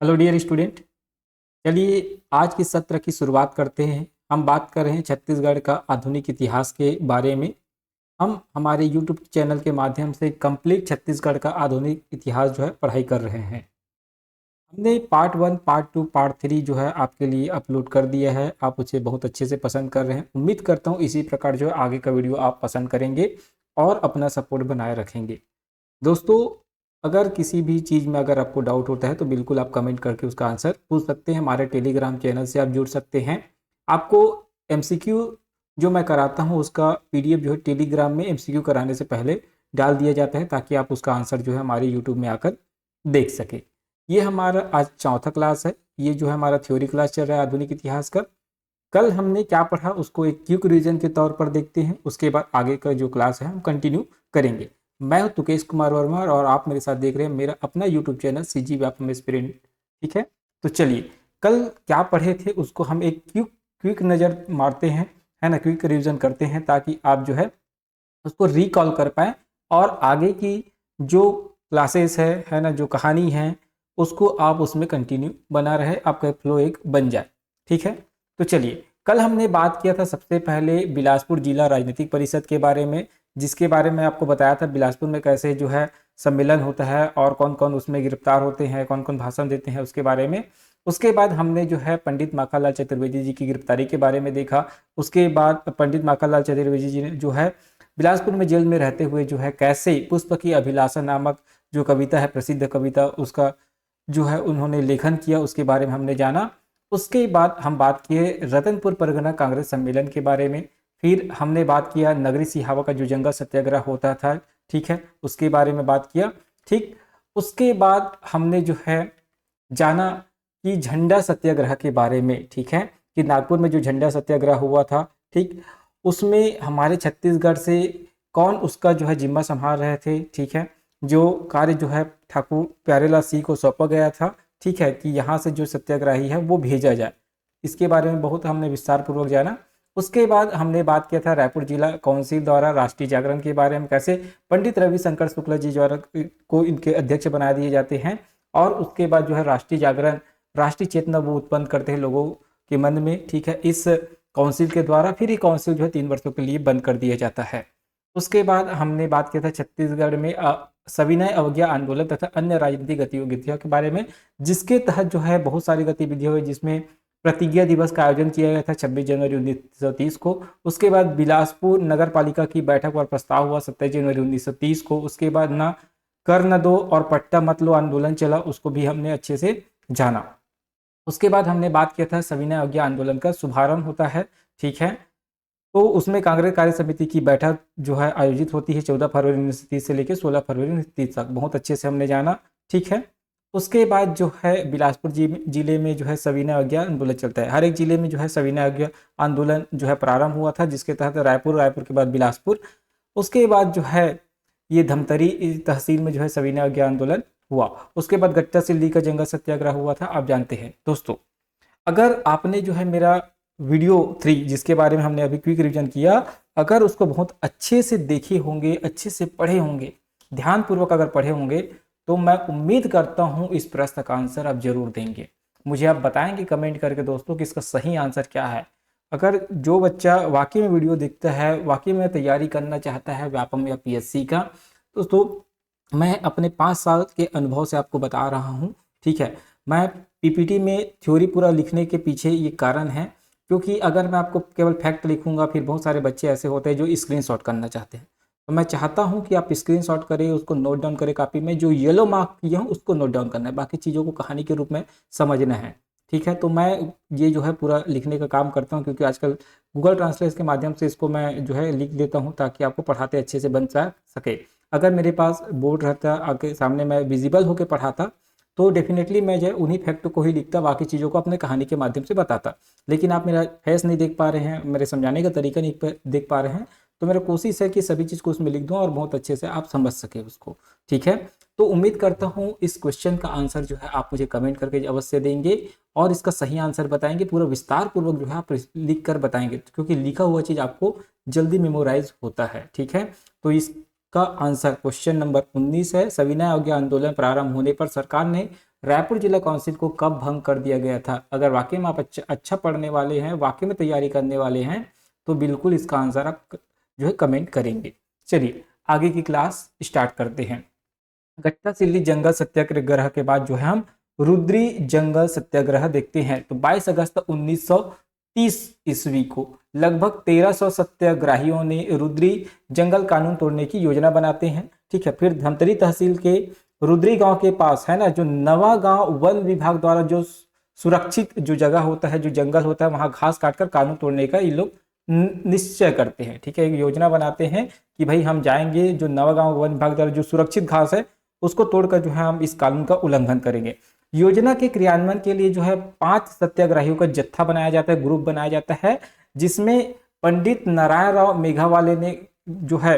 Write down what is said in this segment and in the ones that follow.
Hello dear student. चलिए आज की सत्र की शुरुआत करते हैं। हम बात कर रहे हैं छत्तीसगढ़ का आधुनिक इतिहास के बारे में। हम हमारे यूट्यूब चैनल के माध्यम से कंप्लीट छत्तीसगढ़ का आधुनिक इतिहास जो है पढ़ाई कर रहे हैं। हमने पार्ट 1, पार्ट 2, पार्ट 3 जो है आपके लिए अपलोड कर दिया है। आप उसे बहुत अच्छे से पसंद कर रहे हैं। उम्मीद करता हूँ इसी प्रकार जो है आगे का वीडियो आप पसंद करेंगे और अपना सपोर्ट बनाए रखेंगे। दोस्तों, अगर किसी भी चीज़ में अगर आपको डाउट होता है तो बिल्कुल आप कमेंट करके उसका आंसर पूछ सकते हैं। हमारे टेलीग्राम चैनल से आप जुड़ सकते हैं। आपको एमसीक्यू जो मैं कराता हूँ उसका पीडीएफ जो है टेलीग्राम में एमसीक्यू कराने से पहले डाल दिया जाता है, ताकि आप उसका आंसर जो है हमारे यूट्यूब में आकर देख सके। ये हमारा आज चौथा क्लास है। ये जो है हमारा थ्योरी क्लास चल रहा है आधुनिक इतिहास का। कल हमने क्या पढ़ा उसको एक क्विक रिवीजन के तौर पर देखते हैं। उसके बाद आगे का जो क्लास है हम कंटिन्यू करेंगे। मैं हूं तुकेश कुमार वर्मा और आप मेरे साथ देख रहे हैं मेरा अपना YouTube channel CG Vyapam aspirant. ठीक है, तो चलिए कल क्या पढ़े थे उसको हम एक क्विक क्विक नज़र मारते हैं, है ना, क्विक रिवीजन करते हैं, ताकि आप जो है उसको रिकॉल कर पाए और आगे की जो क्लासेस है ना, जो कहानी है उसको आप उसमें कंटिन्यू बना रहे, आपका फ्लो एक बन जाए। ठीक है, तो चलिए कल हमने बात किया था सबसे पहले बिलासपुर जिला राजनीतिक परिषद के बारे में, जिसके बारे में आपको बताया था बिलासपुर में कैसे जो है सम्मेलन होता है और कौन कौन उसमें गिरफ्तार होते हैं, कौन कौन भाषण देते हैं उसके बारे में। उसके बाद हमने जो है पंडित माखनलाल चतुर्वेदी जी की गिरफ्तारी के बारे में देखा। उसके बाद पंडित माखनलाल चतुर्वेदी जी ने जो है बिलासपुर में जेल में रहते हुए जो है कैसे पुष्प की अभिलाषा नामक जो कविता है, प्रसिद्ध कविता, उसका जो है उन्होंने लेखन किया, उसके बारे में हमने जाना। उसके बाद हम बात किए रतनपुर परगना कांग्रेस सम्मेलन के बारे में। फिर हमने बात किया नगरी सिहावा का जो जंगल सत्याग्रह होता था, ठीक है, उसके बारे में बात किया। ठीक, उसके बाद हमने जो है जाना कि झंडा सत्याग्रह के बारे में, ठीक है, कि नागपुर में जो झंडा सत्याग्रह हुआ था, ठीक, उसमें हमारे छत्तीसगढ़ से कौन उसका जो है जिम्मा संभाल रहे थे। ठीक है, जो कार्य जो है ठाकुर प्यारेलाल सिंह को सौंपा गया था, ठीक है, कि यहाँ से जो सत्याग्रही है वो भेजा जाए। इसके बारे में बहुत हमने विस्तार पूर्वक जाना। उसके बाद हमने बात किया था रायपुर जिला काउंसिल द्वारा राष्ट्रीय जागरण के बारे में, कैसे पंडित रविशंकर शुक्ला जी द्वारा को इनके अध्यक्ष बना दिए जाते हैं। और उसके बाद जो है राष्ट्रीय जागरण, राष्ट्रीय चेतना वो उत्पन्न करते हैं लोगों के मन में, ठीक है, इस काउंसिल के द्वारा। फिर ये काउंसिल जो है 3 वर्षों के लिए बंद कर दिया जाता है। उसके बाद हमने बात किया था छत्तीसगढ़ में सविनय अवज्ञा आंदोलन तथा अन्य राजनीतिक गतिविधियों के बारे में, जिसके तहत जो है बहुत सारी गतिविधियां हुई, जिसमें प्रतिज्ञा दिवस का आयोजन किया गया था 26 जनवरी 1930 को। उसके बाद बिलासपुर नगर पालिका की बैठक पर प्रस्ताव हुआ 27 जनवरी 1930 को। उसके बाद ना कर न दो और पट्टा मत लो आंदोलन चला, उसको भी हमने अच्छे से जाना। उसके बाद हमने बात किया था सविनय अवज्ञा आंदोलन का शुभारंभ होता है, ठीक है, तो उसमें कांग्रेस कार्य समिति की बैठक जो है आयोजित होती है 14 फरवरी 1930 से लेकर 16 फरवरी 1930 तक, बहुत अच्छे से हमने जाना। ठीक है, उसके बाद जो है बिलासपुर जिले में जो है सविनय अवज्ञा आंदोलन चलता है। हर एक जिले में जो है सविनय अवज्ञा आंदोलन जो है प्रारंभ हुआ था, जिसके तहत रायपुर, रायपुर के बाद बिलासपुर, उसके बाद जो है ये धमतरी तहसील में जो है सविनय अवज्ञा आंदोलन हुआ। उसके बाद गट्टा सिल्ली का जंगल सत्याग्रह हुआ था, आप जानते हैं। दोस्तों, अगर आपने जो है मेरा वीडियो 3 जिसके बारे में हमने अभी क्विक रिवीजन किया, अगर उसको बहुत अच्छे से देखे होंगे, अच्छे से पढ़े होंगे, ध्यानपूर्वक अगर पढ़े होंगे, तो मैं उम्मीद करता हूं इस प्रश्न का आंसर आप जरूर देंगे। मुझे आप बताएंगे कमेंट करके दोस्तों कि इसका सही आंसर क्या है। अगर जो बच्चा वाकई में वीडियो देखता है, वाकई में तैयारी करना चाहता है व्यापम या पीएससी का, दोस्तों मैं अपने 5 साल के अनुभव से आपको बता रहा हूँ। ठीक है, मैं पीपीटी में थ्योरी पूरा लिखने के पीछे ये कारण है, क्योंकि अगर मैं आपको केवल फैक्ट लिखूंगा, फिर बहुत सारे बच्चे ऐसे होते हैं जो स्क्रीनशॉट करना चाहते हैं। तो मैं चाहता हूं कि आप स्क्रीनशॉट करें, उसको नोट डाउन करें कॉपी में, जो येलो मार्क किए हूं उसको नोट डाउन करना है, बाकी चीज़ों को कहानी के रूप में समझना है। ठीक है, तो मैं ये जो है पूरा लिखने का काम करता हूँ, क्योंकि आजकल गूगल ट्रांसलेट के माध्यम से इसको मैं जो है लिख देता हूँ, ताकि आपको पढ़ाते अच्छे से बन सके। अगर मेरे पास बोर्ड रहता, आगे सामने मैं विजिबल होकर पढ़ाता, तो डेफिनेटली मैं जो है उन्हीं फैक्ट को ही लिखता, बाकी चीज़ों को अपने कहानी के माध्यम से बताता। लेकिन आप मेरा फेस नहीं देख पा रहे हैं, मेरे समझाने का तरीका नहीं देख पा रहे हैं, तो मेरा कोशिश है कि सभी चीज़ को उसमें लिख दूं और बहुत अच्छे से आप समझ सके उसको। ठीक है, तो उम्मीद करता हूँ इस क्वेश्चन का आंसर जो है आप मुझे कमेंट करके अवश्य देंगे और इसका सही आंसर बताएंगे, पूरा विस्तार पूर्वक जो है आप लिख कर बताएंगे, क्योंकि लिखा हुआ चीज़ आपको जल्दी मेमोराइज होता है। ठीक है, तो इस का आंसर क्वेश्चन नंबर 19 है। सविनय अवज्ञा आंदोलन प्रारंभ होने पर सरकार ने रायपुर जिला काउंसिल को कब भंग कर दिया गया था? अगर वाकई में आप अच्छा पढ़ने वाले हैं, वाकई में तैयारी करने वाले हैं, तो बिल्कुल इसका आंसर आप जो है कमेंट करेंगे। चलिए आगे की क्लास स्टार्ट करते हैं। गट्टा सिल्ली जंगल सत्याग्रह के बाद जो है हम रुद्री जंगल सत्याग्रह देखते हैं। तो 22 अगस्त 1930 ईस्वी को लगभग 1300 सत्याग्रहियों ने रुद्री जंगल कानून तोड़ने की योजना बनाते हैं। ठीक है, फिर धमतरी तहसील के रुद्री गांव के पास है ना, जो नवा गांव वन विभाग द्वारा जो सुरक्षित जो जगह होता है, जो जंगल होता है, वहां घास काटकर कानून तोड़ने का ये लोग निश्चय करते हैं। ठीक है, एक योजना बनाते हैं कि भाई हम जाएंगे, जो नवा गांव वन विभाग द्वारा जो सुरक्षित घास है उसको तोड़कर जो है हम इस कानून का उल्लंघन करेंगे। योजना के क्रियान्वयन के लिए जो है 5 सत्याग्रहियों का जत्था बनाया जाता है, ग्रुप बनाया जाता है, जिसमें पंडित नारायण राव मेघावाले ने जो है,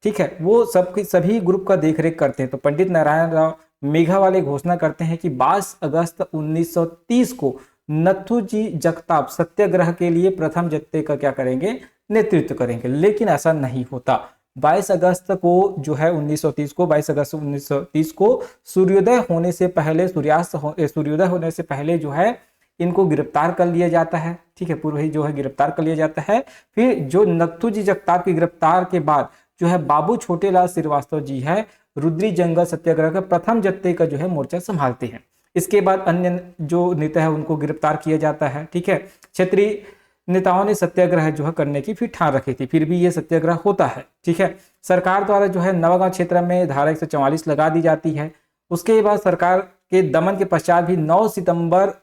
ठीक है, वो सभी ग्रुप का देखरेख करते हैं। तो पंडित नारायण राव मेघावाले घोषणा करते हैं कि 22 अगस्त 1930 को नथुजी जगताप सत्याग्रह के लिए प्रथम जत्थे का क्या करेंगे, नेतृत्व करेंगे। लेकिन ऐसा नहीं होता। 22 अगस्त को जो है 1930 को 22 अगस्त 1930 को सूर्योदय होने से पहले, सूर्योदय होने से पहले जो है इनको गिरफ्तार कर लिया जाता है। ठीक है, पूर्व ही जो है गिरफ्तार कर लिया जाता है। फिर जो नथुजी जगताप की गिरफ्तार के बाद जो है बाबू छोटेलाल श्रीवास्तव जी है रुद्री जंगल सत्याग्रह का प्रथम जत्थे का जो है मोर्चा संभालते हैं। इसके बाद अन्य जो नेता है उनको गिरफ्तार किया जाता है। ठीक है, क्षेत्रीय नेताओं ने सत्याग्रह जो है करने की फिर ठान रखी थी, फिर भी ये सत्याग्रह होता है। ठीक है, सरकार द्वारा जो है नवागांव क्षेत्र में धारा 144 लगा दी जाती है। उसके बाद सरकार के दमन के पश्चात भी 9 सितंबर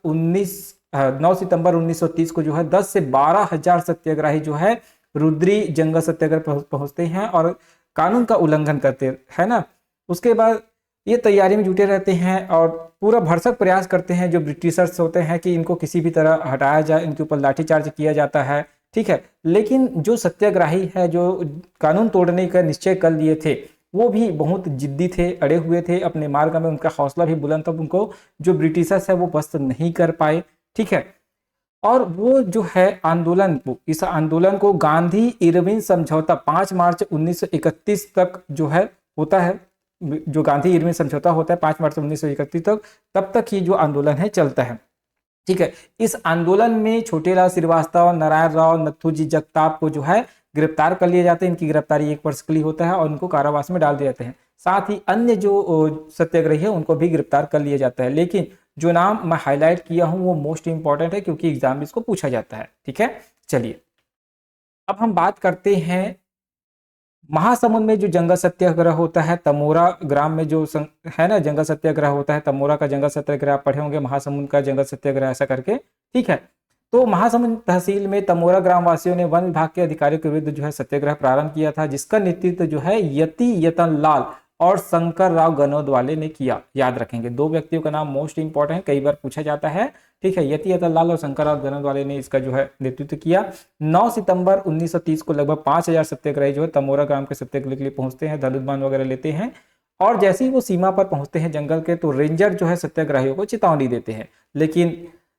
1930 को जो है 10 से 12 हजार सत्याग्रही जो है रुद्री जंगल सत्याग्रह पहुंचते हैं और कानून का उल्लंघन करते है ना। उसके बाद ये तैयारी में जुटे रहते हैं और पूरा भरसक प्रयास करते हैं जो ब्रिटिशर्स होते हैं कि इनको किसी भी तरह हटाया जाए, इनके ऊपर लाठीचार्ज किया जाता है। ठीक है, लेकिन जो सत्याग्रही है, जो कानून तोड़ने का निश्चय कर लिए थे, वो भी बहुत जिद्दी थे, अड़े हुए थे अपने मार्ग में, उनका हौसला भी बुलंद था। उनको जो ब्रिटिशर्स है वो पस्त नहीं कर पाए। ठीक है, और वो जो है आंदोलन को, इस आंदोलन को गांधी इरविन समझौता 5 मार्च 1931 तक जो है होता है, जो गांधी इरविन समझौता होता है 5 मार्च 1931 तक, तब तक ही जो आंदोलन है चलता है। ठीक है, इस आंदोलन में छोटेलाल श्रीवास्तव, नारायण राव, नथुजी जगताप को जो है गिरफ्तार कर लिए जाते हैं। इनकी गिरफ्तारी 1 वर्ष के लिए होता है और उनको कारावास में डाल दिए जाते हैं। साथ ही अन्य जो सत्याग्रही है उनको भी गिरफ्तार कर लिया जाता है। लेकिन जो नाम मैं हाईलाइट किया हूं वो मोस्ट इंपॉर्टेंट है, क्योंकि एग्जाम में इसको पूछा जाता है। ठीक है, चलिए अब हम बात करते हैं महासमुंद में जो जंगल सत्याग्रह होता है, तमोरा ग्राम में जो है ना जंगल सत्याग्रह होता है, तमोरा का जंगल सत्याग्रह आप पढ़े होंगे, महासमुंद का जंगल सत्याग्रह ऐसा करके। ठीक है, तो महासमुंद तहसील में तमोरा ग्राम वासियों ने वन विभाग के अधिकारियों के विरुद्ध जो है सत्याग्रह प्रारंभ किया था, जिसका नेतृत्व जो है यति यतन लाल और शंकर राव गनोद वाले ने किया। याद रखेंगे, 2 व्यक्तियों का नाम मोस्ट इंपॉर्टेंट है, कई बार पूछा जाता है। ठीक है, यति यतन लाल और शंकर राव गनोद वाले ने इसका जो है नेतृत्व किया। 9 सितंबर 1930 को लगभग 5000 सत्याग्रही जो है तमोरा ग्राम के सत्याग्रह के लिए पहुंचते हैं, धनुष बाण वगैरह लेते हैं। और जैसे ही वो सीमा पर पहुंचते हैं जंगल के, तो रेंजर जो है सत्याग्रहियों को चेतावनी देते हैं। लेकिन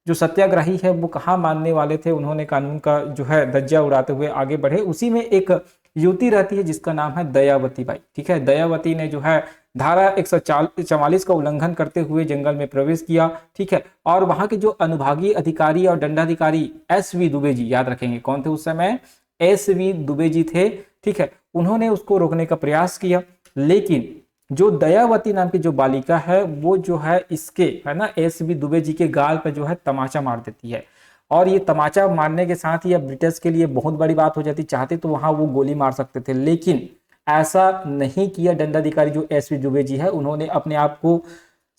जो सत्याग्रही है वो कहाँ मानने वाले थे, उन्होंने कानून का जो है धज्जा उड़ाते हुए आगे बढ़े। उसी में एक युवती रहती है जिसका नाम है दयावती बाई। ठीक है, दयावती ने जो है धारा 144 का उल्लंघन करते हुए जंगल में प्रवेश किया। ठीक है, और वहां के जो अनुभागीय अधिकारी और दंडाधिकारी SV दुबे जी, याद रखेंगे कौन थे उस समय, SV दुबे जी थे। ठीक है, उन्होंने उसको रोकने का प्रयास किया, लेकिन जो दयावती नाम की जो बालिका है वो जो है इसके है ना SV दुबे जी के गाल पर जो है तमाचा मार देती है। और ये तमाचा मारने के साथ ही अब ब्रिटिश के लिए बहुत बड़ी बात हो जाती, चाहते तो वहां वो गोली मार सकते थे, लेकिन ऐसा नहीं किया। दंडाधिकारी जो SV दुबे जी है उन्होंने अपने आप को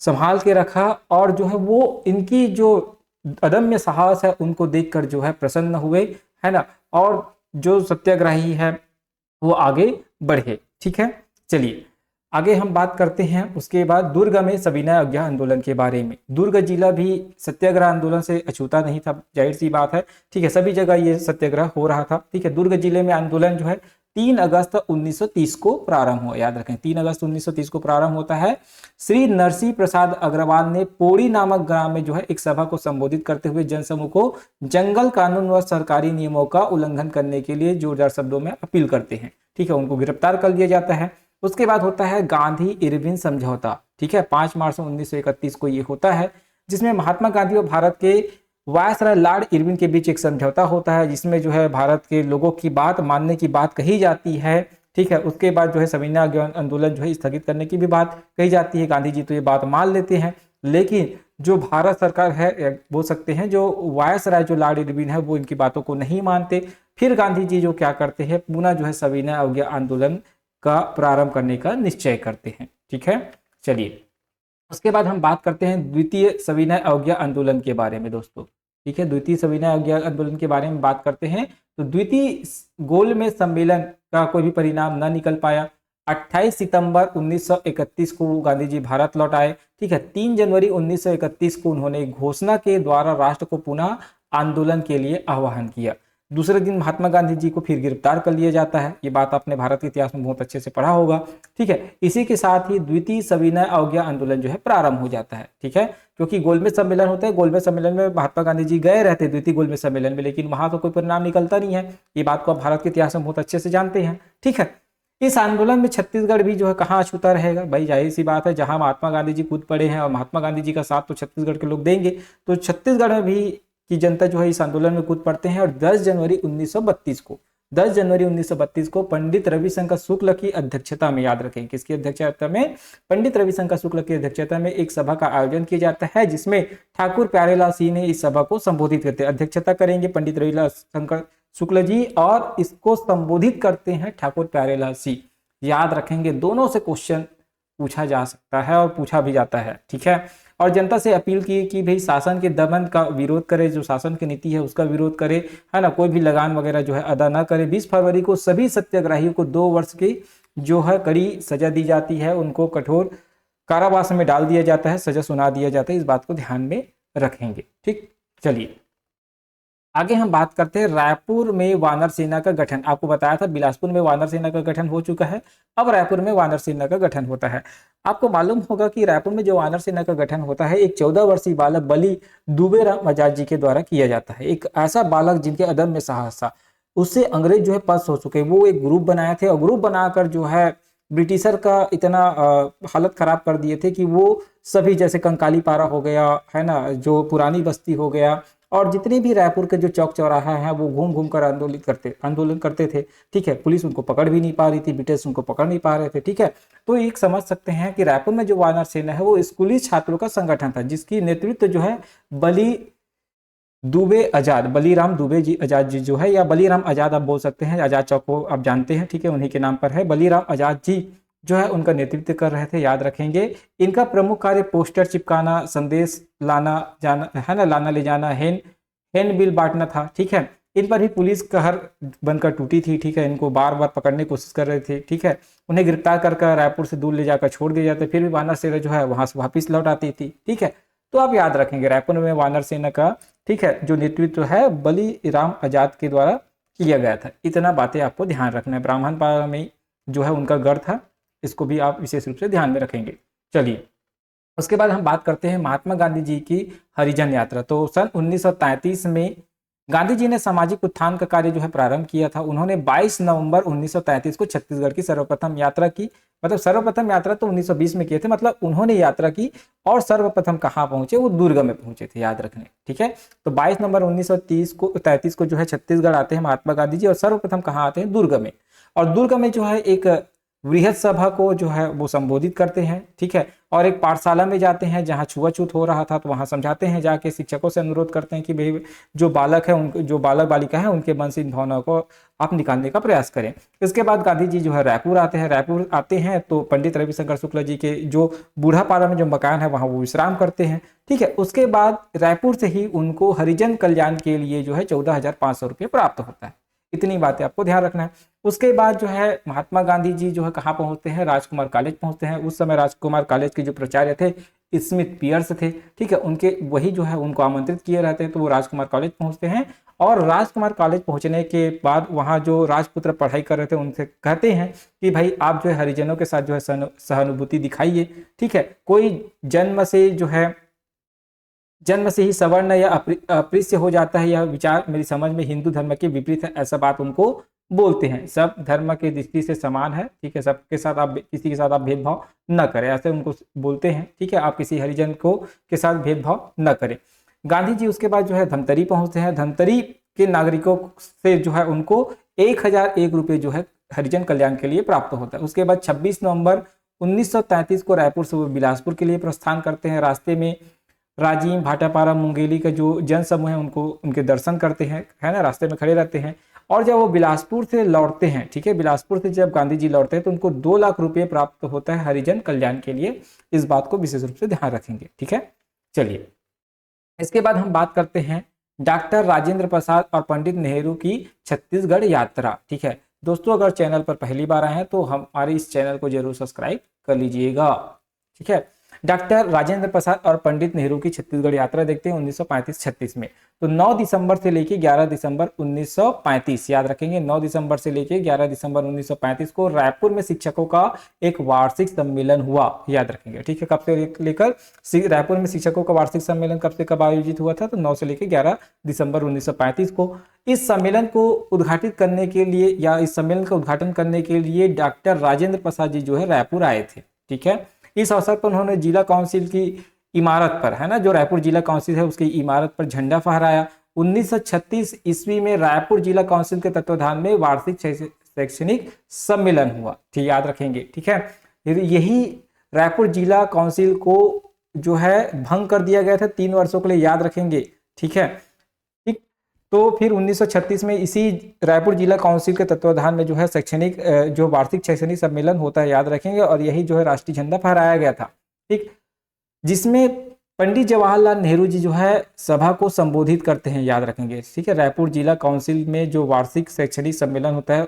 संभाल के रखा और जो है वो इनकी जो अदम्य साहस है उनको देखकर जो है प्रसन्न हुए, है ना, और जो सत्याग्रही है वो आगे बढ़े। ठीक है, चलिए आगे हम बात करते हैं। उसके बाद दुर्ग में सविनय अवज्ञा आंदोलन के बारे में। दुर्ग जिला भी सत्याग्रह आंदोलन से अछूता नहीं था, जाहिर सी बात है। ठीक है, सभी जगह ये सत्याग्रह हो रहा था। ठीक है, दुर्ग जिले में आंदोलन जो है 3 अगस्त 1930 को प्रारंभ हुआ। याद रखें, 3 अगस्त 1930 को प्रारंभ होता है। श्री नरसिंह प्रसाद अग्रवाल ने पोड़ी नामक ग्राम में जो है एक सभा को संबोधित करते हुए जनसमूह को जंगल कानून व सरकारी नियमों का उल्लंघन करने के लिए जोरदार शब्दों में अपील करते हैं। ठीक है, उनको गिरफ्तार कर लिया जाता है। उसके बाद होता है गांधी इरविन समझौता, ठीक है, 5 मार्च 1931 को ये होता है, जिसमें महात्मा गांधी और भारत के वायसराय लॉर्ड इरविन के बीच एक समझौता होता है, जिसमें जो है भारत के लोगों की बात मानने की बात कही जाती है, ठीक है। उसके बाद जो है सविनय आंदोलन जो है स्थगित करने की भी बात कही जाती है। गांधी जी तो ये बात मान लेते हैं, लेकिन जो भारत सरकार है, बोल सकते हैं जो वायसराय जो लॉर्ड इरविन है, वो इनकी बातों को नहीं मानते। फिर गांधी जी जो क्या करते हैं, पुनः जो है सविनय अवज्ञा आंदोलन का प्रारंभ करने का निश्चय करते हैं, ठीक है। चलिए, उसके बाद हम बात करते हैं द्वितीय सविनय अवज्ञा आंदोलन के बारे में दोस्तों, ठीक है। द्वितीय सविनय अवज्ञा आंदोलन के बारे में बात करते हैं। तो द्वितीय गोलमेज सम्मेलन का कोई भी परिणाम न निकल पाया। 28 सितंबर 1931 को गांधी जी भारत लौट आए, ठीक है। 3 जनवरी 1931 को उन्होंने घोषणा के द्वारा राष्ट्र को पुनः आंदोलन के लिए आह्वान किया। दूसरे दिन महात्मा गांधी जी को फिर गिरफ्तार कर लिया जाता है। ये बात आपने भारत के इतिहास में बहुत अच्छे से पढ़ा होगा, ठीक है। इसी के साथ ही द्वितीय सविनय अवज्ञा आंदोलन जो है प्रारंभ हो जाता है, ठीक है। क्योंकि गोलमेज सम्मेलन होता है, गोलमेज सम्मेलन में महात्मा गांधी जी गए रहते द्वितीय गोलमेज सम्मेलन में, लेकिन वहां तो कोई परिणाम निकलता नहीं है। ये बात को आप भारत के इतिहास में बहुत अच्छे से जानते हैं, ठीक है। इस आंदोलन में छत्तीसगढ़ भी जो है कहाँ अछूता रहेगा, भाई जाहिर सी बात है, जहां महात्मा गांधी जी कूद पड़े हैं और महात्मा गांधी जी का साथ तो छत्तीसगढ़ के लोग देंगे, तो छत्तीसगढ़ में भी की जनता जो है इस आंदोलन में कूद पड़ते हैं। और 10 जनवरी 1932 को पंडित रविशंकर शुक्ल की अध्यक्षता में, याद रखें किसकी अध्यक्षता में, पंडित रविशंकर शुक्ल की अध्यक्षता में एक सभा का आयोजन किया जाता है, जिसमें ठाकुर प्यारेलाल सिंह ने इस सभा को संबोधित करते हैं। अध्यक्षता करेंगे पंडित रविशंकर शुक्ल जी और इसको संबोधित करते हैं ठाकुर प्यारेलाल सिंह। याद रखेंगे, दोनों से क्वेश्चन पूछा जा सकता है और पूछा भी जाता है, ठीक है। और जनता से अपील की कि भाई शासन के दमन का विरोध करे, जो शासन की नीति है उसका विरोध करे, है ना, कोई भी लगान वगैरह जो है अदा ना करे। 20 फरवरी को सभी सत्याग्रहियों को 2 वर्ष की जो है कड़ी सजा दी जाती है, उनको कठोर कारावास में डाल दिया जाता है, सजा सुना दिया जाता है। इस बात को ध्यान में रखेंगे, ठीक। चलिए आगे हम बात करते हैं रायपुर में वानर सेना का गठन। आपको बताया था बिलासपुर में वानर सेना का गठन हो चुका है, अब रायपुर में वानर सेना का गठन होता है। आपको मालूम होगा कि रायपुर में जो वानर सेना का गठन होता है, एक 14 वर्षीय बालक बली दुबेराम आजाद जी के द्वारा किया जाता है। एक ऐसा बालक जिनके अदम्य साहस था, उससे अंग्रेज जो है पस्त हो चुके। वो एक ग्रुप बनाए थे और ग्रुप बनाकर जो है ब्रिटिशर का इतना हालत खराब कर दिए थे कि वो सभी, जैसे कंकाली पारा हो गया, है ना, जो पुरानी बस्ती हो गया, और जितने भी रायपुर के जो चौक चौराहा हैं वो घूम घूम कर आंदोलन करते थे, ठीक है। पुलिस उनको पकड़ भी नहीं पा रही थी, ब्रिटिश उनको पकड़ नहीं पा रहे थे, ठीक है। तो एक समझ सकते हैं कि रायपुर में जो वानर सेना है वो स्कूली छात्रों का संगठन था, जिसकी नेतृत्व जो है बलीराम दुबे जी आजाद जी जो है, या बलीराम आजाद आप बोल सकते हैं, आजाद चौक को आप जानते हैं, ठीक है, उन्हीं के नाम पर है। बलीराम आजाद जी जो है उनका नेतृत्व कर रहे थे, याद रखेंगे। इनका प्रमुख कार्य पोस्टर चिपकाना, संदेश लाना जाना, है ना, लाना ले जाना, हैंड बिल बांटना था, ठीक है। इन पर ही पुलिस कहर बनकर टूटी थी, ठीक है। इनको बार बार पकड़ने की कोशिश कर रहे थे, ठीक है। उन्हें गिरफ्तार कर रायपुर से दूर ले जाकर छोड़ दिए जाते, फिर भी वानर सेना जो है वहां से वापिस लौट आती थी, ठीक है। तो आप याद रखेंगे रायपुर में वानर सेना का, ठीक है, जो नेतृत्व है बलीराम आजाद के द्वारा किया गया था। इतना बातें आपको ध्यान रखना है। ब्राह्मणपाड़ा में जो है उनका गढ़ था, इसको भी आप विशेष रूप से ध्यान में रखेंगे। चलिए उसके बाद हम बात करते हैं महात्मा गांधी जी की हरिजन यात्रा। तो सन 1933 में गांधी जी ने सामाजिक उत्थान का कार्य जो है प्रारंभ किया था। उन्होंने 22 नवंबर 1933 को छत्तीसगढ़ की सर्वप्रथम यात्रा की। मतलब सर्वप्रथम यात्रा तो 1920 में किए थे, मतलब उन्होंने यात्रा की और सर्वप्रथम कहाँ पहुंचे, वो दुर्ग में पहुंचे थे, याद रखने, ठीक है। तो 22 नवंबर 1933 को जो है छत्तीसगढ़ आते हैं महात्मा गांधी जी, और सर्वप्रथम कहाँ आते हैं, दुर्ग में। और दुर्ग में जो है एक वृहद सभा को जो है वो संबोधित करते हैं, ठीक है। और एक पाठशाला में जाते हैं जहां छुआछूत हो रहा था, तो वहां समझाते हैं, जाके शिक्षकों से अनुरोध करते हैं कि भाई जो बालक है, उनको, जो बालक बालिका है, उनके मन से इन भावनाओं को आप निकालने का प्रयास करें। इसके बाद गांधी जी जो है रायपुर आते हैं तो पंडित रविशंकर शुक्ल जी के जो बूढ़ापाड़ा में जो मकान है वहां वो विश्राम करते हैं, ठीक है। उसके बाद रायपुर से ही उनको हरिजन कल्याण के लिए जो है 14,500 रुपये प्राप्त होता है। इतनी बातें आपको ध्यान रखना है। उसके बाद जो है महात्मा गांधी जी जो है कहाँ पहुंचते हैं, राजकुमार कॉलेज पहुंचते हैं। उस समय राजकुमार कॉलेज के जो प्राचार्य थे स्मिथ पियर्स थे, ठीक है। उनके वही जो है उनको आमंत्रित किए रहते हैं, तो वो राजकुमार कॉलेज पहुंचते हैं। और राजकुमार कॉलेज पहुंचने के बाद वहाँ जो राजपुत्र पढ़ाई कर रहे थे उनसे कहते हैं कि भाई आप जो है हरिजनों के साथ जो है सहानुभूति दिखाइए, ठीक है। कोई जन्म से ही सवर्ण या अपृश्य हो जाता है, यह विचार मेरी समझ में हिंदू धर्म के विपरीत है, ऐसा बात उनको बोलते हैं। सब धर्म की दृष्टि से समान है, ठीक है, सबके साथ आप किसी के साथ आप भेदभाव न करें, ऐसे उनको बोलते हैं, ठीक है। आप किसी हरिजन को के साथ भेदभाव न करें। गांधी जी उसके बाद जो है धमतरी पहुंचते हैं। धमतरी के नागरिकों से जो है उनको 1001 रुपये जो है हरिजन कल्याण के लिए प्राप्त होता है। उसके बाद 26 नवंबर 1933 को रायपुर से वो बिलासपुर के लिए प्रस्थान करते हैं। रास्ते में राजिम, भाटापारा, मुंगेली का जो जन समूह है उनको उनके दर्शन करते हैं, है ना, रास्ते में खड़े रहते हैं। और जब वो बिलासपुर से लौटते हैं, ठीक है, बिलासपुर से जब गांधी जी लौटते हैं तो उनको 2 लाख रुपये प्राप्त होता है हरिजन कल्याण के लिए। इस बात को विशेष रूप से ध्यान रखेंगे, ठीक है। चलिए, इसके बाद हम बात करते हैं डॉक्टर राजेंद्र प्रसाद और पंडित नेहरू की छत्तीसगढ़ यात्रा, ठीक है। दोस्तों, अगर चैनल पर पहली बार आए हैं तो हमारे इस चैनल को जरूर सब्सक्राइब कर लीजिएगा, ठीक है। डॉक्टर राजेंद्र प्रसाद और पंडित नेहरू की छत्तीसगढ़ यात्रा देखते हैं 1935-36 में। तो 9 दिसंबर से लेके 11 दिसंबर 1935, याद रखेंगे, 9 दिसंबर से लेके 11 दिसंबर 1935 को रायपुर में शिक्षकों का एक वार्षिक सम्मेलन हुआ, याद रखेंगे, ठीक है। कब से लेकर रायपुर में शिक्षकों का वार्षिक सम्मेलन कब से कब आयोजित हुआ था? तो 9 से लेकर 11 दिसंबर 1935 को। इस सम्मेलन को उद्घाटित करने के लिए या इस सम्मेलन का उद्घाटन करने के लिए डॉक्टर राजेंद्र प्रसाद जी जो है रायपुर आए थे, ठीक है। इस अवसर पर उन्होंने जिला काउंसिल की इमारत पर, है ना, जो रायपुर जिला काउंसिल है उसकी इमारत पर झंडा फहराया। 1936 ईस्वी में रायपुर जिला काउंसिल के तत्वाधान में वार्षिक शैक्षणिक सम्मेलन हुआ, ठीक, याद रखेंगे, ठीक है। यही रायपुर जिला काउंसिल को जो है भंग कर दिया गया था 3 वर्षों के लिए, याद रखेंगे, ठीक है। ठीक, तो फिर 1936 में इसी रायपुर जिला काउंसिल के तत्वाधान में जो है शैक्षणिक जो वार्षिक शैक्षणिक सम्मेलन होता है, याद रखेंगे, और यही जो है राष्ट्रीय झंडा फहराया गया था, ठीक, जिसमें पंडित जवाहरलाल नेहरू जी जो है सभा को संबोधित करते हैं, याद रखेंगे, ठीक है। रायपुर जिला काउंसिल में जो वार्षिक शैक्षणिक सम्मेलन होता है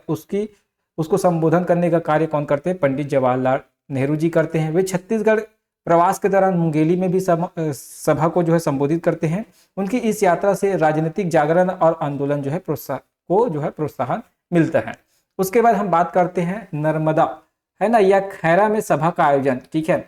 उसको संबोधन करने का कार्य कौन करते हैं? पंडित जवाहरलाल नेहरू जी करते हैं। वे छत्तीसगढ़ प्रवास के दौरान मुंगेली में भी सभा को जो है संबोधित करते हैं। उनकी इस यात्रा से राजनीतिक जागरण और आंदोलन जो है प्रोत्साहन मिलता है। उसके बाद हम बात करते हैं नर्मदा, है ना, या खैरा में सभा का आयोजन, ठीक है।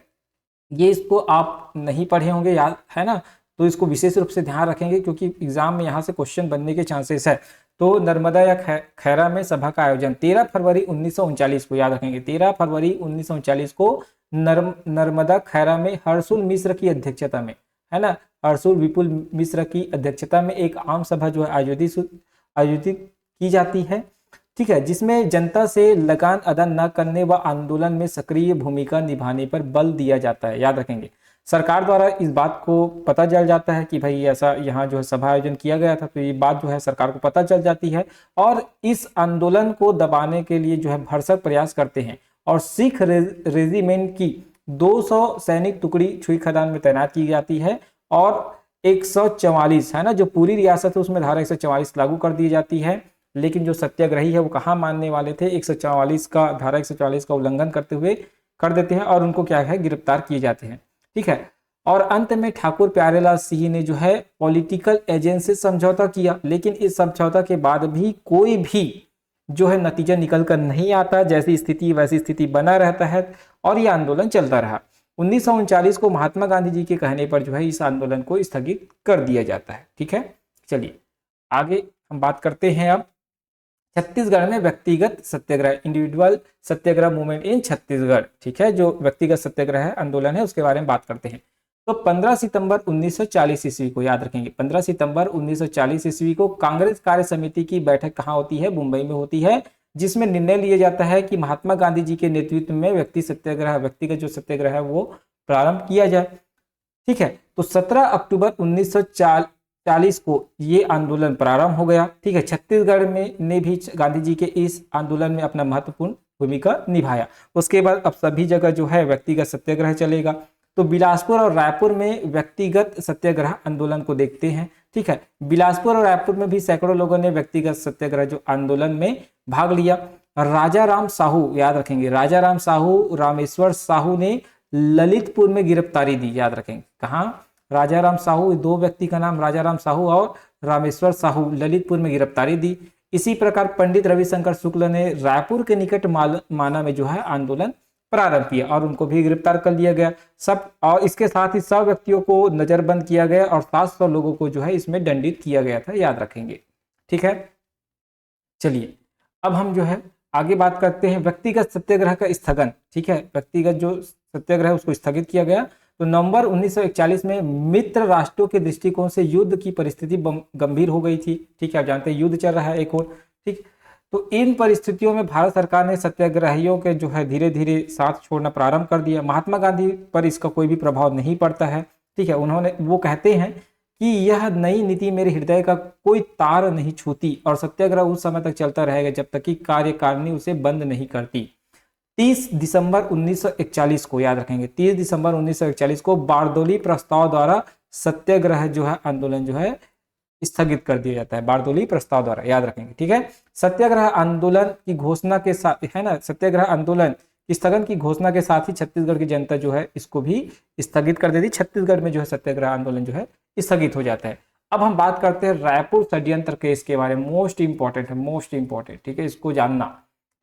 ये इसको आप नहीं पढ़े होंगे, याद है ना, तो इसको विशेष रूप से ध्यान रखेंगे क्योंकि एग्जाम में यहाँ से क्वेश्चन बनने के चांसेस है। तो नर्मदा या खैरा में सभा का आयोजन 13 फरवरी 1939 को, याद रखेंगे, 13 फरवरी 1939 को नर्मदा खैरा में हर्षुल मिश्र की अध्यक्षता में, है ना, हर्षुल विपुल मिश्र की अध्यक्षता में एक आम सभा जो है आयोजित की जाती है, ठीक है, जिसमें जनता से लगान अदा न करने व आंदोलन में सक्रिय भूमिका निभाने पर बल दिया जाता है, याद रखेंगे। सरकार द्वारा इस बात को पता चल जाता है कि भाई ऐसा यहाँ जो है सभा आयोजन किया गया था, तो ये बात जो है सरकार को पता चल जाती है और इस आंदोलन को दबाने के लिए जो है भरसक प्रयास करते हैं और सिख रेजिमेंट की 200 सैनिक टुकड़ी छुई खदान में तैनात की जाती है और 144, है ना, जो पूरी रियासत है उसमें धारा 144 लागू कर दी जाती है। लेकिन जो सत्याग्रही है वो कहाँ मानने वाले थे? 144 का धारा 144 का उल्लंघन करते हुए कर देते हैं और उनको क्या है गिरफ्तार किए जाते हैं, ठीक है। और अंत में ठाकुर प्यारेलाल सिंह ने जो है पॉलिटिकल एजेंट से समझौता किया, लेकिन इस समझौता के बाद भी कोई भी जो है नतीजा निकल कर नहीं आता, जैसी स्थिति वैसी स्थिति बना रहता है और ये आंदोलन चलता रहा। 1939 को महात्मा गांधी जी के कहने पर जो है इस आंदोलन को स्थगित कर दिया जाता है, ठीक है। चलिए आगे हम बात करते हैं अब छत्तीसगढ़ में व्यक्तिगत सत्याग्रह, individual satyagraha movement in Chhattisgarh, ठीक है, जो व्यक्तिगत सत्याग्रह है आंदोलन है उसके बारे में बात करते हैं। तो 15 सितंबर 1940 ईस्वी को, याद रखेंगे, 15 सितंबर 1940 ईस्वी को कांग्रेस कार्य समिति की बैठक कहाँ होती है? मुंबई में होती है, जिसमें निर्णय लिया जाता है कि महात्मा गांधी जी के नेतृत्व में व्यक्तिगत जो सत्याग्रह है वो प्रारंभ किया जाए, ठीक है। तो 17 अक्टूबर 1940 को ये आंदोलन प्रारंभ हो गया, ठीक है। छत्तीसगढ़ में ने भी गांधी जी के इस आंदोलन में अपना महत्वपूर्ण भूमिका निभाया। उसके बाद अब सभी जगह जो है व्यक्तिगत सत्याग्रह चलेगा। तो बिलासपुर और रायपुर में व्यक्तिगत सत्याग्रह आंदोलन को देखते हैं, ठीक है। बिलासपुर और रायपुर में भी सैकड़ों लोगों ने व्यक्तिगत सत्याग्रह जो आंदोलन में भाग लिया। राजा राम साहू, याद रखेंगे, राजा राम साहू, रामेश्वर साहू ने ललितपुर में गिरफ्तारी दी, याद रखेंगे, कहाँ? राजा राम साहू, दो व्यक्ति का नाम राजा राम साहू और रामेश्वर साहू, ललितपुर में गिरफ्तारी दी। इसी प्रकार पंडित रविशंकर शुक्ल ने रायपुर के निकट माना में जो है आंदोलन प्रारंभ किया और उनको भी गिरफ्तार कर लिया गया सब, और इसके साथ ही 100 व्यक्तियों को नजरबंद किया गया और 700 लोगों को जो है इसमें दंडित किया गया था, याद रखेंगे, ठीक है। चलिए अब हम जो है आगे बात करते हैं व्यक्तिगत सत्याग्रह का स्थगन। ठीक है, व्यक्तिगत जो सत्याग्रह है उसको स्थगित किया गया। तो नवंबर 1941 में मित्र राष्ट्रों के दृष्टिकोण से युद्ध की परिस्थिति गंभीर हो गई थी। ठीक है, आप जानते हैं युद्ध चल रहा है एक और। ठीक, तो इन परिस्थितियों में भारत सरकार ने सत्याग्रहियों के जो है धीरे धीरे साथ छोड़ना प्रारंभ कर दिया। महात्मा गांधी पर इसका कोई भी प्रभाव नहीं पड़ता है। ठीक है, वो कहते हैं कि यह नई नीति मेरे हृदय का कोई तार नहीं छूती और सत्याग्रह उस समय तक चलता रहेगा जब तक कि कार्यकारिणी उसे बंद नहीं करती। 30 दिसंबर 1941 को याद रखेंगे, 30 दिसंबर 1941 को बारदोली प्रस्ताव द्वारा सत्याग्रह जो है आंदोलन जो है स्थगित कर दिया जाता है। बारदोली प्रस्ताव द्वारा याद रखेंगे। ठीक है, सत्याग्रह आंदोलन की घोषणा के साथ है ना, सत्याग्रह आंदोलन स्थगन की घोषणा के साथ ही छत्तीसगढ़ की जनता जो है इसको भी स्थगित कर देती। छत्तीसगढ़ में जो है सत्याग्रह आंदोलन जो है स्थगित हो जाता है। अब हम बात करते हैं रायपुर षड्यंत्र केस के बारे में। मोस्ट इंपॉर्टेंट है, मोस्ट इंपॉर्टेंट। ठीक है, इसको जानना।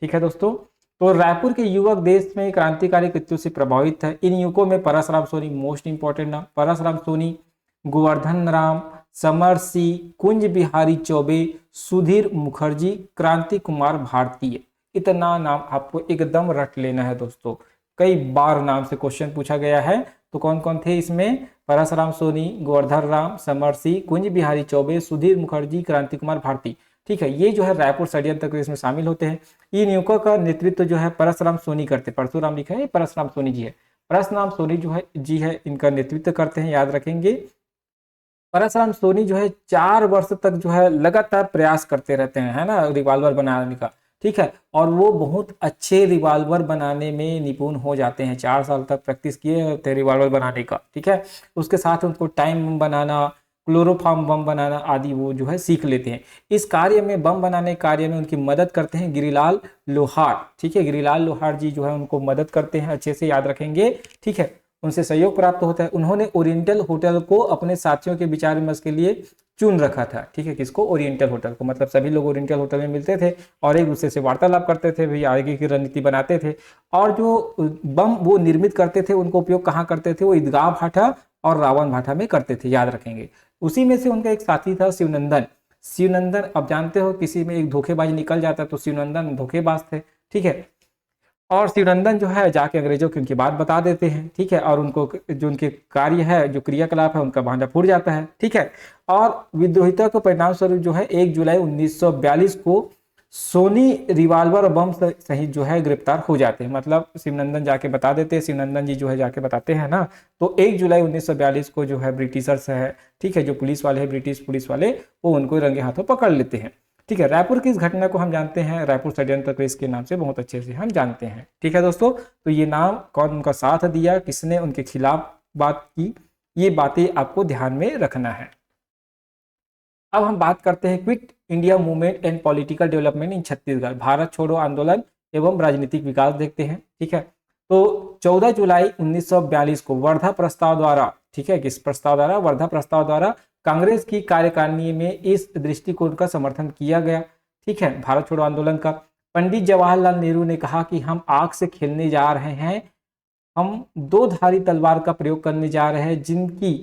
ठीक है दोस्तों, तो रायपुर के युवक देश में क्रांतिकारी कृत्यों से प्रभावित है। इन युवकों में परसराम सोनी, मोस्ट इंपॉर्टेंट नाम, परसराम सोनी, गोवर्धन राम, समर सिंह, कुंज बिहारी चौबे, सुधीर मुखर्जी, क्रांति कुमार भारतीय। इतना नाम आपको एकदम रट लेना है दोस्तों, कई बार नाम से क्वेश्चन पूछा गया है। तो कौन कौन थे इसमें? परसराम सोनी, गोवर्धन राम, समर सिंह, कुंज बिहारी चौबे, सुधीर मुखर्जी, क्रांति कुमार भारती। ठीक है, ये जो है रायपुर षड्यंत्र केस में शामिल होते हैं। इन युवकों का नेतृत्व जो है परसराम सोनी करते, परशुराम लिखा है, परसराम सोनी जी है। परसराम सोनी जो है जी है इनका नेतृत्व करते हैं, याद रखेंगे। परसराम सोनी जो है 4 वर्ष तक जो है लगातार प्रयास करते रहते हैं, है ना, रिवॉल्वर बनाने का। ठीक है, और वो बहुत अच्छे रिवॉल्वर बनाने में निपुण हो जाते हैं। 4 साल तक प्रैक्टिस किए होते हैं रिवॉल्वर बनाने का। ठीक है, उसके साथ उनको टाइम बम बनाना, क्लोरोफॉर्म बम बनाना आदि वो जो है सीख लेते हैं। इस कार्य में, बम बनाने कार्य में उनकी मदद करते हैं गिरिलाल लोहार। ठीक है, गिरिलाल लोहार जी जो है उनको मदद करते हैं, अच्छे से याद रखेंगे। ठीक है, उनसे सहयोग प्राप्त होता है। उन्होंने ओरिएंटल होटल को अपने साथियों के विचार विमर्श के लिए चुन रखा था। ठीक है, किसको? ओरिएंटल होटल को। मतलब सभी लोग ओरिएंटल होटल में मिलते थे और एक दूसरे से वार्तालाप करते थे, भाई आगे की रणनीति बनाते थे। और जो बम वो निर्मित करते थे उनको उपयोग कहाँ करते थे? वो ईदगाह भाठा और रावण भाठा में करते थे, याद रखेंगे। उसी में से उनका एक साथी था शिवनंदन। शिवनंदन, अब जानते हो किसी में एक धोखेबाज निकल जाता तो शिवनंदन धोखेबाज थे। ठीक है, और शिवनंदन जो है जाके अंग्रेजों की उनकी बात बता देते हैं। ठीक है, और उनको जो उनके कार्य है, जो क्रियाकलाप है, उनका भांडा फूट जाता है। ठीक है, और विद्रोहिता के परिणाम स्वरूप जो है 1 जुलाई 1942 को सोनी रिवाल्वर और बम सहित जो है गिरफ्तार हो जाते हैं। मतलब शिवनंदन जाके बता देते हैं, शिवनंदन जी जो है जाके बताते हैं ना। तो 1 जुलाई 1942 को जो है ब्रिटिशर्स है, ठीक है, जो पुलिस वाले हैं, ब्रिटिश पुलिस वाले, वो उनको रंगे हाथों पकड़ लेते हैं। ठीक है, रायपुर की इस घटना को हम जानते हैं रायपुर षड्यंत्र केस के नाम से बहुत अच्छे से हम जानते हैं। ठीक है दोस्तों, तो ये नाम, कौन उनका साथ दिया, किसने उनके खिलाफ बात की, ये बातें आपको ध्यान में रखना है। अब हम बात करते हैं quit India movement and political development in Chhattisgarh. Bharat छोड़ो आंदोलन एवं राजनीतिक विकास देखते हैं। ठीक है, तो 14 जुलाई 1942 को वर्धा प्रस्ताव द्वारा, ठीक है, किस प्रस्ताव द्वारा? वर्धा प्रस्ताव द्वारा कांग्रेस की कार्यकारिणी में इस दृष्टिकोण का समर्थन किया गया। ठीक है, भारत छोड़ो आंदोलन का। पंडित जवाहरलाल नेहरू ने कहा कि हम आग से खेलने जा रहे हैं, हम 2 धारी तलवार का प्रयोग करने जा रहे हैं जिनकी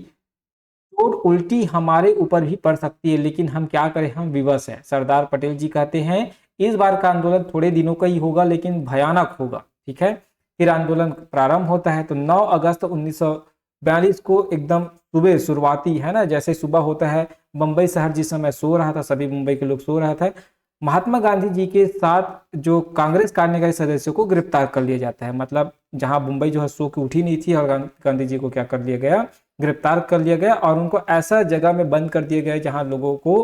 चोट उल्टी हमारे ऊपर भी पड़ सकती है, लेकिन हम क्या करें, हम विवश हैं। सरदार पटेल जी कहते हैं इस बार का आंदोलन थोड़े दिनों का ही होगा लेकिन भयानक होगा। ठीक है, फिर आंदोलन प्रारंभ होता है। तो 9 अगस्त 1942 को एकदम सुबह शुरुआती, है ना, जैसे सुबह होता है, मुंबई शहर जिस समय सो रहा था, सभी मुंबई के लोग सो रहा था, महात्मा गांधी जी के साथ जो कांग्रेस कार्यकारी सदस्यों को गिरफ्तार कर लिया जाता है। मतलब जहां मुंबई जो है सो के उठी नहीं थी और गांधी जी को क्या कर लिया गया, गिरफ्तार कर लिया गया और उनको ऐसा जगह में बंद कर दिया गया जहां लोगों को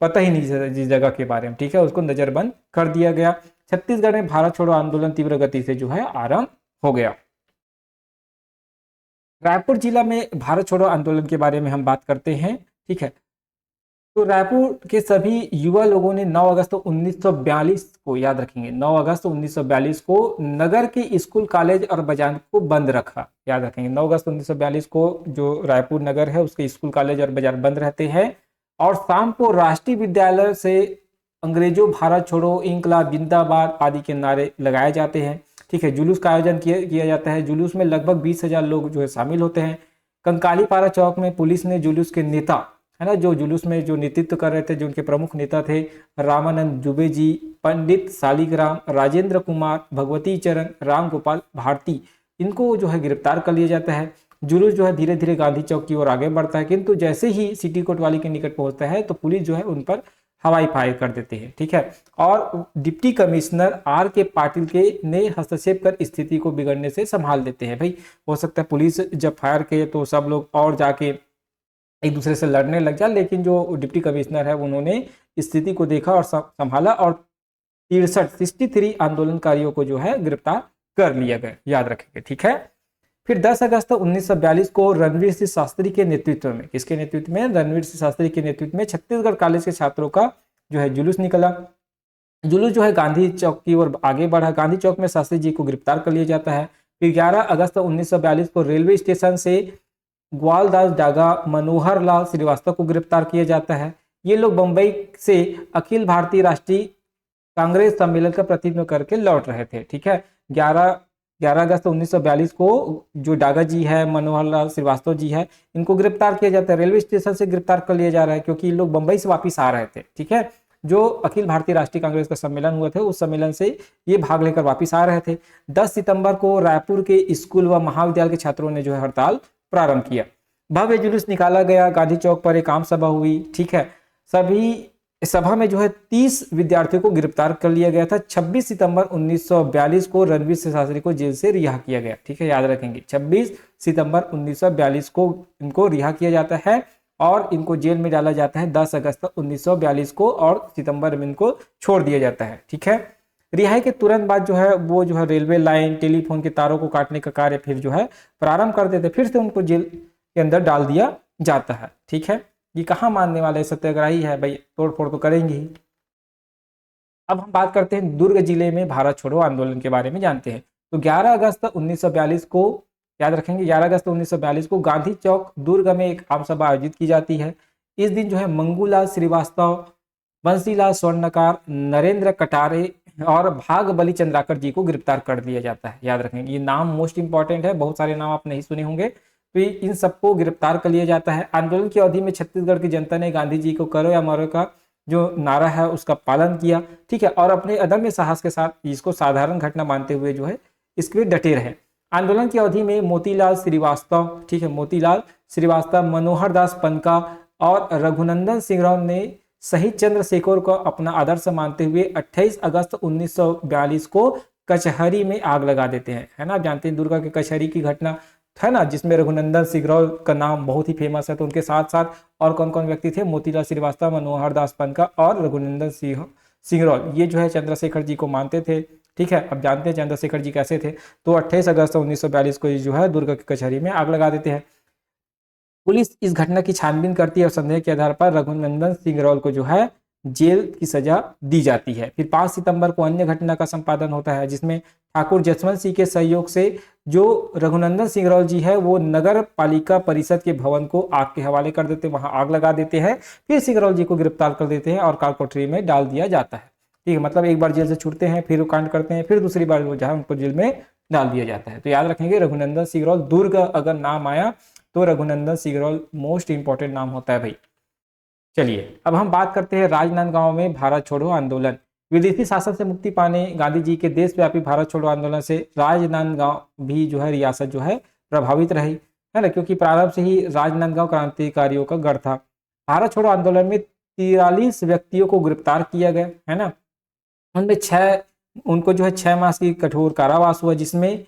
पता ही नहीं जिस जगह के बारे में। ठीक है, उसको नजरबंद कर दिया गया। छत्तीसगढ़ में भारत छोड़ो आंदोलन तीव्र गति से जो है आरंभ हो गया। रायपुर जिला में भारत छोड़ो आंदोलन के बारे में हम बात करते हैं। ठीक है, तो रायपुर के सभी युवा लोगों ने 9 अगस्त 1942 को, याद रखेंगे, 9 अगस्त 1942 को नगर के स्कूल, कॉलेज और बाजार को बंद रखा। याद रखेंगे, 9 अगस्त 1942 को जो रायपुर नगर है उसके स्कूल, कॉलेज और बाजार बंद रहते हैं। और शाम को राष्ट्रीय विद्यालय से अंग्रेजों भारत छोड़ो, इंकलाब जिंदाबाद आदि के नारे लगाए जाते हैं। ठीक है, जुलूस का आयोजन किया जाता है। जुलूस में लगभग 20,000 लोग जो है शामिल होते हैं। कंकाली पारा चौक में पुलिस ने जुलूस के नेता, है ना, जो जुलूस में जो नेतृत्व कर रहे थे, जो उनके प्रमुख नेता थे, रामानंद जुबे जी, पंडित शालिग्राम, राजेंद्र कुमार, भगवती चरण, राम गोपाल भारती, इनको जो है गिरफ्तार कर लिया जाता है। जुलूस जो है धीरे धीरे गांधी चौक की ओर आगे बढ़ता है, किंतु जैसे ही सिटी कोतवाली के निकट पहुंचता है तो पुलिस जो है उन पर हवाई फायर कर देते हैं, ठीक है। और डिप्टी कमिश्नर आर के पाटिल के ने हस्तक्षेप कर स्थिति को बिगड़ने से संभाल देते हैं। भाई हो सकता है पुलिस जब फायर किए तो सब लोग और जाके एक दूसरे से लड़ने लग जाए, लेकिन जो डिप्टी कमिश्नर है उन्होंने स्थिति को देखा और संभाला और 63 आंदोलनकारियों को जो है गिरफ्तार कर लिया गया, याद रखेंगे, ठीक है। फिर 10 अगस्त 1942 को रणवीर सिंह शास्त्री के नेतृत्व में, किसके नेतृत्व में, रणवीर सिंह शास्त्री के नेतृत्व में छत्तीसगढ़ कॉलेज के छात्रों का जो है जुलूस निकला। जुलूस जो है गांधी चौक की ओर आगे बढ़ा। गांधी चौक में शास्त्री जी को गिरफ्तार कर लिया जाता है। फिर 11 अगस्त 1942 को रेलवे स्टेशन से ग्वालदास डागा, मनोहर लाल श्रीवास्तव को गिरफ्तार किया जाता है। ये लोग बंबई से अखिल भारतीय राष्ट्रीय कांग्रेस सम्मेलन का प्रतिनिधित्व करके लौट रहे थे, ठीक है। 11 अगस्त 1942 को जो डागा जी है, मनोहर लाल श्रीवास्तव जी है, इनको गिरफ्तार किया जाता है। रेलवे स्टेशन से गिरफ्तार कर लिया जा रहा है क्योंकि ये लोग बंबई से वापस आ रहे थे, ठीक है। जो अखिल भारतीय राष्ट्रीय कांग्रेस का सम्मेलन हुआ था उस सम्मेलन से ये भाग लेकर वापस आ रहे थे। 10 सितंबर को रायपुर के स्कूल व महाविद्यालय के छात्रों ने जो है हड़ताल प्रारंभ किया। भव्य जुलूस निकाला गया। गांधी चौक पर एक आम सभा हुई, ठीक है। सभी सभा में जो है 30 विद्यार्थियों को गिरफ्तार कर लिया गया था। 26 सितंबर 1942 को रणवीर सिंह शास्त्री को जेल से रिहा किया गया, ठीक है, याद रखेंगे। 26 सितंबर 1942 को इनको रिहा किया जाता है और इनको जेल में डाला जाता है 10 अगस्त 1942 को, और सितंबर में इनको छोड़ दिया जाता है, ठीक है। रिहाई के तुरंत बाद जो है वो जो है रेलवे लाइन, टेलीफोन के तारों को काटने का कार्य फिर जो है प्रारंभ कर देते, फिर से उनको जेल के अंदर डाल दिया जाता है, ठीक है। ये कहाँ मानने वाले सत्याग्रही है भाई, तोड़ फोड़ तो करेंगे ही। अब हम बात करते हैं दुर्ग जिले में भारत छोड़ो आंदोलन के बारे में जानते हैं। तो 11 अगस्त 1942 को, याद रखेंगे, 11 अगस्त 1942 को गांधी चौक दुर्ग में एक आम सभा आयोजित की जाती है। इस दिन जो है मंगूलाल श्रीवास्तव, बंसीलाल स्वर्णकार, नरेंद्र कटारे और भाग बली चंद्राकर जी को गिरफ्तार कर लिया जाता है, याद रखेंगे। ये नाम मोस्ट इंपॉर्टेंट है, बहुत सारे नाम आप नहीं सुने होंगे, तो इन सबको गिरफ्तार कर लिया जाता है। आंदोलन की अवधि में छत्तीसगढ़ की जनता ने गांधी जी को करो या मरो का जो नारा है उसका पालन किया, ठीक है, और अपने अदम्य साहस के साथ इसको साधारण घटना मानते हुए जो है इसके डटे रहे। आंदोलन की अवधि में मोतीलाल श्रीवास्तव, ठीक है, मोतीलाल श्रीवास्तव, मनोहर दास पनका और रघुनंदन सिंह ने शहीद चंद्रशेखर को अपना आदर्श मानते हुए 28 अगस्त 1942 को कचहरी में आग लगा देते हैं, है ना। आप जानते हैं दुर्गा के कचहरी की घटना है ना, जिसमें रघुनंदन सिंगरौल का नाम बहुत ही फेमस है। तो उनके साथ साथ और कौन कौन व्यक्ति थे, मोतीलाल श्रीवास्तव, मनोहर दास पनका और रघुनंदन सिंगरौल, ये जो है चंद्रशेखर जी को मानते थे, ठीक है। अब जानते हैं चंद्रशेखर जी कैसे थे। तो 28 अगस्त 1942 को जो है दुर्ग की कचहरी में आग लगा देते हैं। पुलिस इस घटना की छानबीन करती है और संदेह के आधार पर रघुनंदन सिंगरौल को जो है जेल की सजा दी जाती है। फिर 5 सितंबर को अन्य घटना का संपादन होता है, जिसमें ठाकुर जसवंत सिंह के सहयोग से जो रघुनंदन सिंगरौल जी है वो नगर पालिका परिषद के भवन को आग के हवाले कर देते, वहां आग लगा देते हैं। फिर सिंगरौल जी को गिरफ्तार कर देते हैं और काल कोठरी में डाल दिया जाता है, ठीक है। मतलब एक बार जेल से छूटते हैं, फिर वो कांड करते हैं, फिर दूसरी बार वो जो है उनको जेल में डाल दिया जाता है। तो याद रखेंगे रघुनंदन सिंगरौल, दुर्ग अगर नाम आया तो रघुनंदन सिंगरौल मोस्ट इंपॉर्टेंट नाम होता है भाई। चलिए अब हम बात करते हैं राजनांदगांव में भारत छोड़ो आंदोलन। विदेशी शासन से मुक्ति पाने गांधी जी के देशव्यापी भारत छोड़ो आंदोलन से राजनांदगांव भी जो है रियासत जो है प्रभावित रही, है ना, क्योंकि प्रारंभ से ही राजनांदगांव क्रांतिकारियों का गढ़ था। भारत छोड़ो आंदोलन में 43 व्यक्तियों को गिरफ्तार किया गया, है ना। उनमें उनको जो है 6 मास की कठोर कारावास हुआ, जिसमें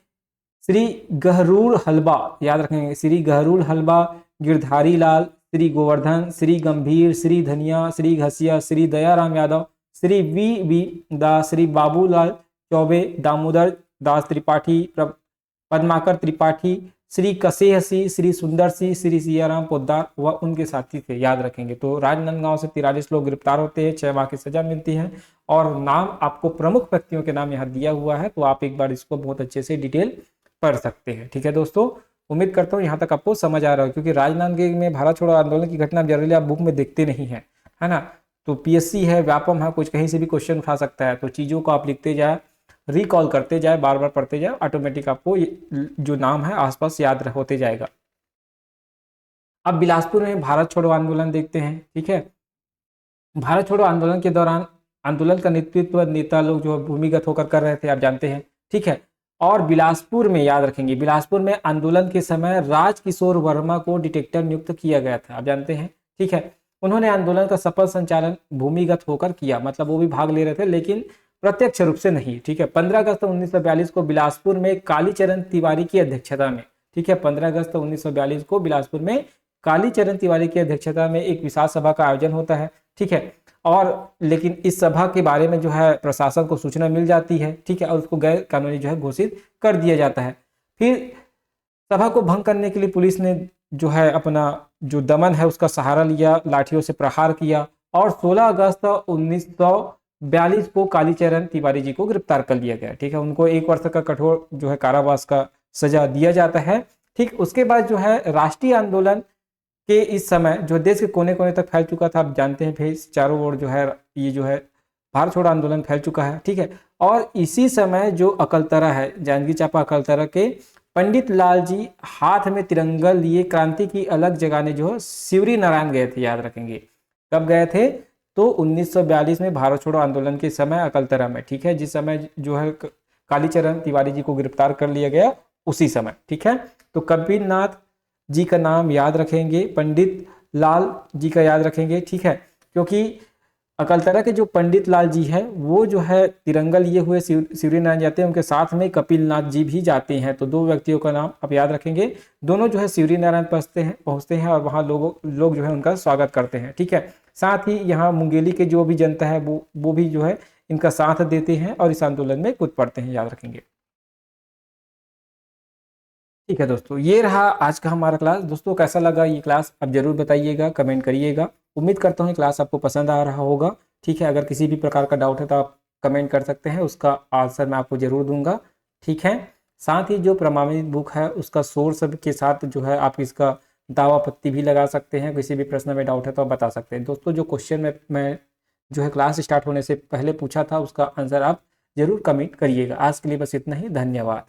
श्री गहरूर हलबा, याद रखेंगे, श्री गहरूर हलबा, गिरधारी लाल, श्री गोवर्धन, श्री गंभीर, श्री धनिया, श्री घसिया, श्री दयाराम यादव, श्री वी दास, श्री बाबूलाल चौबे, दामोदर दास त्रिपाठी, पद्माकर त्रिपाठी, श्री कसेह सिंह, श्री सुंदर सिंह, श्री सियाराम पोद्दार व उनके साथी थे, याद रखेंगे। तो राजनांदगांव से 43 लोग गिरफ्तार होते हैं, 6 माह की सजा मिलती है और नाम आपको प्रमुख व्यक्तियों के नाम यहाँ दिया हुआ है, तो आप एक बार इसको बहुत अच्छे से डिटेल पढ़ सकते हैं, ठीक है दोस्तों। उम्मीद करता हूँ यहाँ तक आपको समझ आ रहा हो, क्योंकि राजनांदगांव में भारत छोड़ो आंदोलन की घटना जनरली आप बुक में देखते नहीं है, है ना। तो पीएससी है, व्यापम है, कुछ कहीं से भी क्वेश्चन उठा सकता है। तो चीज़ों को आप लिखते जाए, रिकॉल करते जाए, बार बार पढ़ते जाए, ऑटोमेटिक आपको जो नाम है आसपास याद होते जाएगा। अब बिलासपुर में भारत छोड़ो आंदोलन देखते हैं, ठीक है। भारत छोड़ो आंदोलन के दौरान आंदोलन का नेतृत्व नेता लोग जो है भूमिगत होकर कर रहे थे, आप जानते हैं, ठीक है। और बिलासपुर में, याद रखेंगे, बिलासपुर में आंदोलन के समय राजकिशोर वर्मा को डिटेक्टर नियुक्त किया गया था, आप जानते हैं, ठीक है। उन्होंने आंदोलन का सफल संचालन भूमिगत होकर किया, मतलब वो भी भाग ले रहे थे लेकिन प्रत्यक्ष रूप से नहीं, ठीक है। 15 अगस्त 1942 को बिलासपुर में कालीचरण तिवारी की अध्यक्षता में, ठीक है, 15 अगस्त 1942 को बिलासपुर में कालीचरण तिवारी की अध्यक्षता में एक विशाल सभा का आयोजन होता है, ठीक है। और लेकिन इस सभा के बारे में जो है प्रशासन को सूचना मिल जाती है, ठीक है, और उसको गैर कानूनी जो है घोषित कर दिया जाता है। फिर सभा को भंग करने के लिए पुलिस ने जो है अपना जो दमन है उसका सहारा लिया, लाठियों से प्रहार किया और 16 अगस्त 1942 को कालीचरण तिवारी जी को गिरफ्तार कर लिया गया, ठीक है। उनको 1 वर्ष का कठोर जो है कारावास का सजा दिया जाता है, ठीक। उसके बाद जो है राष्ट्रीय आंदोलन के इस समय जो देश के कोने कोने तक फैल चुका था, आप जानते हैं फिर चारों ओर जो है ये जो है भारत छोड़ो आंदोलन फैल चुका है, ठीक है। और इसी समय जो अकलतरा है, जांजगीर चांपा अकलतरा के पंडित लाल जी हाथ में तिरंगा लिए क्रांति की अलग जगाने जो है सिवरी नारायण गए थे, याद रखेंगे। कब गए थे? तो 1942 में भारत छोड़ो आंदोलन के समय अकलतरा में, ठीक है, जिस समय जो है कालीचरण तिवारी जी को गिरफ्तार कर लिया गया उसी समय, ठीक है। तो कबीर नाथ जी का नाम याद रखेंगे, पंडित लाल जी का याद रखेंगे, ठीक है, क्योंकि अकलतरा के जो पंडित लाल जी है वो जो है तिरंगा लिए हुए सिवरी नारायण जाते हैं, उनके साथ में कपिल नाथ जी भी जाते हैं। तो 2 व्यक्तियों का नाम आप याद रखेंगे, दोनों जो है सिवरी नारायण पहुंचते हैं और वहाँ लोग जो है उनका स्वागत करते हैं, ठीक है। साथ ही यहाँ मुंगेली के जो भी जनता है वो भी जो है इनका साथ देते हैं और इस आंदोलन में कूद पड़ते हैं, याद रखेंगे। ठीक है दोस्तों, ये रहा आज का हमारा क्लास। दोस्तों कैसा लगा ये क्लास आप जरूर बताइएगा, कमेंट करिएगा। उम्मीद करता हूँ क्लास आपको पसंद आ रहा होगा, ठीक है। अगर किसी भी प्रकार का डाउट है तो आप कमेंट कर सकते हैं, उसका आंसर मैं आपको जरूर दूंगा, ठीक है। साथ ही जो प्रमाणित बुक है उसका सोर्स के साथ जो है आप इसका दावा पत्ती भी लगा सकते हैं। किसी भी प्रश्न में डाउट है तो आप बता सकते हैं। दोस्तों जो क्वेश्चन मैं जो है क्लास स्टार्ट होने से पहले पूछा था उसका आंसर आप जरूर कमेंट करिएगा। आज के लिए बस इतना ही, धन्यवाद।